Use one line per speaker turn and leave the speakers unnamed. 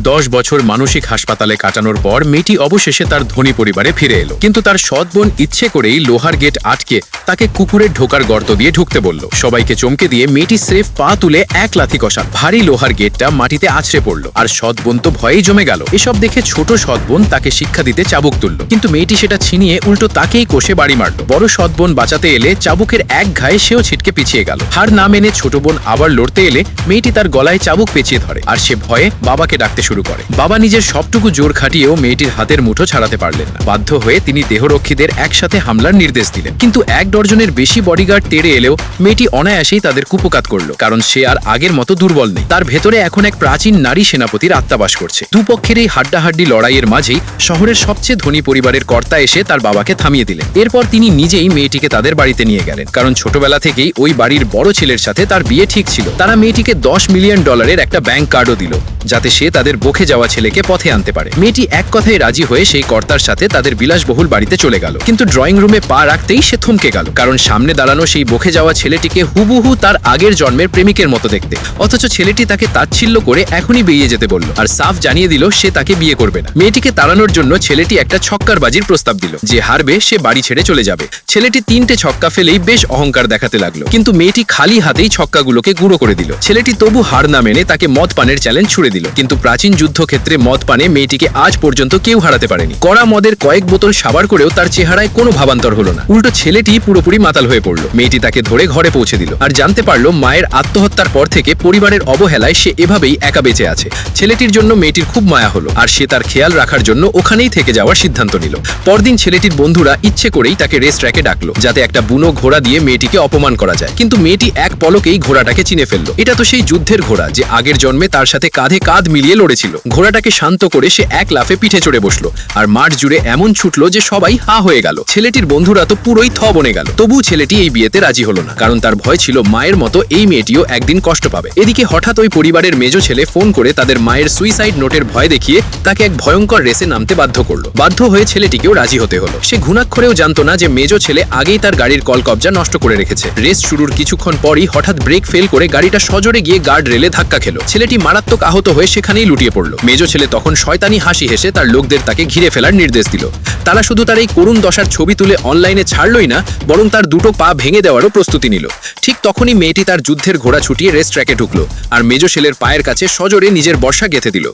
10 বছর মানসিক হাসপাতালে কাটানোর পর মেয়েটি অবশেষে তার ধনী পরিবারে ফিরে এলো, কিন্তু তার সৎ বোন ইচ্ছে করেই লোহার গেট আটকে তাকে কুকুরের ঢোকার গর্ত দিয়ে ঢুকতে বলল। সবাইকে চমকে দিয়ে মেয়েটি স্রেফ পা তুলে এক লাথি কষাল। ভারী লোহার গেটটা মাটিতে আছড়ে পড়ল, আর সৎ বোন তো ভয়েই জমে গেল। এসব দেখে ছোট সৎ বোন তাকে শিক্ষা দিতে চাবুক তুলল, কিন্তু মেয়েটি সেটা ছিনিয়ে উল্টো তাকেই কষে বাড়ি মারল। বড় সৎ বোন বাঁচাতে এলে চাবুকের এক ঘায়ে সেও ছিটকে পিছিয়ে গেল। হার না মেনে ছোট বোন আবার লড়তে এলে মেয়েটি তার গলায় চাবুক পেঁচিয়ে ধরে, আর সে ভয়ে বাবাকে ডাকতে শুরু করে। বাবা নিজের সবটুকু জোর খাটিয়েও মেয়েটির হাতের মুঠো ছাড়াতে পারলেন না। বাধ্য হয়ে তিনি দেহরক্ষীদের একসাথে হামলার নির্দেশ দিলেন, কিন্তু 1 ডজনের বেশি বডিগার্ড তেড়ে এলেও মেয়েটি অনায়াসেই তাদের কুপকাত করল, কারণ সে আর আগের মতো দুর্বল নেই। তার ভেতরে এখন এক প্রাচীন নারী সেনাপতির আত্মা বাস করছে। দুপক্ষের এই হাড্ডাহাড্ডি লড়াইয়ের মাঝেই শহরের সবচেয়ে ধনী পরিবারের কর্তা এসে তার বাবাকে থামিয়ে দিলেন। এরপর তিনি নিজেই মেয়েটিকে তাদের বাড়িতে নিয়ে গেলেন, কারণ ছোটবেলা থেকেই ওই বাড়ির বড় ছেলের সাথে তার বিয়ে ঠিক ছিল। তারা মেয়েটিকে $10 মিলিয়ন একটা ব্যাংক কার্ডও দিল, যাতে সে তাদের বকে যাওয়া ছেলেকে পথে আনতে পারে। মেয়েটি এক কথায় রাজি হয়ে সেই কর্তার সাথে তাদের বিলাসবহুল বাড়িতে চলে গেল, কিন্তু ড্রয়িং রুমে পা রাখতেই সে থমকে গেল, কারণ সামনে দাঁড়ানো সেই বকে যাওয়া ছেলেটিকে হুবহু তার আগের জন্মের প্রেমিকের মতো দেখতে। অথচ ছেলেটি তাকে তাচ্ছিল্য করে এখনই বেরিয়ে যেতে বলল, আর সাফ জানিয়ে দিল সে তাকে বিয়ে করবে না। মেয়েটিকে তাড়ানোর জন্য ছেলেটি একটা ছক্কার বাজির প্রস্তাব দিল, যে হারবে সে বাড়ি ছেড়ে চলে যাবে। ছেলেটি 3টে ছক্কা ফেলেই বেশ অহংকার দেখাতে লাগলো, কিন্তু মেয়েটি খালি হাতেই ছক্কাগুলোকে গুঁড়ো করে দিল। ছেলেটি তবু হার না মেনে তাকে মদ পানের চ্যালেঞ্জ ছুড়ে দিল, কিন্তু প্রাচীন যুদ্ধক্ষেত্রে মদ পানে মেয়েটিকে আজ পর্যন্ত কেউ হারাতে পারেনি। কড়া মদের কয়েক বোতল সাবার করেও তার চেহারায় কোনো ভাবান্তর হলো না। উল্টো ছেলেটি পুরোপুরি মাতাল হয়ে পড়ল। মেয়েটি তাকে ধরে ঘরে পৌঁছে দিল, আর জানতে পারলো মায়ের আত্মহত্যার পর থেকে পরিবারের অবহেলায় সে এভাবেই একা বেঁচে আছে। ছেলেটির জন্য মেয়েটির খুব মায়া হলো, আর সে তার খেয়াল রাখার জন্য ওখানেই থেকে যাওয়ার সিদ্ধান্ত নিল। পরদিন ছেলেটির বন্ধুরা ইচ্ছে করেই তাকে রেস ট্র্যাকে ডাকলো, যাতে একটা বুনো ঘোড়া দিয়ে মেয়েটিকে অপমান করা যায়। কিন্তু মেয়েটি এক পলকেই ঘোড়াটাকে চিনে ফেললো। এটা তো সেই যুদ্ধের ঘোড়া যে আগের জন্মে তার সাথে কাঁধে কাঁধ মিলিয়ে লড়েছিল। ঘোড়াটাকে শান্ত করে সে এক লাফে পিঠে চড়ে বসলো, আর মাঠ জুড়ে এমন ছুটলো যে সবাই হা হয়ে গেল। ছেলেটির বন্ধুরা তো পুরোই থ বনে গেল। তবু ছেলেটি এই বিয়েতে রাজি হলো না, কারণ তার ভয় ছিল মায়ের মতো এই মেয়েটিও একদিন কষ্ট পাবে। এদিকে হঠাৎ ওই পরিবারের মেজো ছেলে ফোন করে তাদের মায়ের সুইসাইড নোটের ভয় দেখিয়ে তাকে এক ভয়ঙ্কর রেসে নামতে বাধ্য করলো। বাধ্য হয়ে ছেলেটিকেও রাজি হতে হলো। সে ঘুণাক্ষরেও জানতো না যে মেজো ছেলে আগেই তার গাড়ির কল কবজা নষ্ট করে রেখেছে। রেস শুরুর কিছুক্ষণ পরই হঠাৎ ব্রেক ফেল করে গাড়িটা সজোরে গিয়ে গার্ড রেলে ধাক্কা খেলো। ছেলেটি মারাত্মক আহত হয়ে সেখানেই লুটিয়ে পড়লো। মেজো ছেলে তখন শয়তানি হাসি হেসে তার লোকদের তাকে ঘিরে ফেলার নির্দেশ দিল। তারা শুধু তার এই করুণ দশার ছবি তুলে অনলাইনে ছাড়লই না, বরং তার দুটো পা ভেঙে দেওয়ারও প্রস্তুতি নিল। ঠিক তখনই মেয়েটি তার যুদ্ধের ঘোড়া ছুটিয়ে রেস ট্র্যাকে ঢুকলো, আর মেজো ছেলের পায়ের কাছে সজোরে নিজের বর্ষা গেঁথে দিল।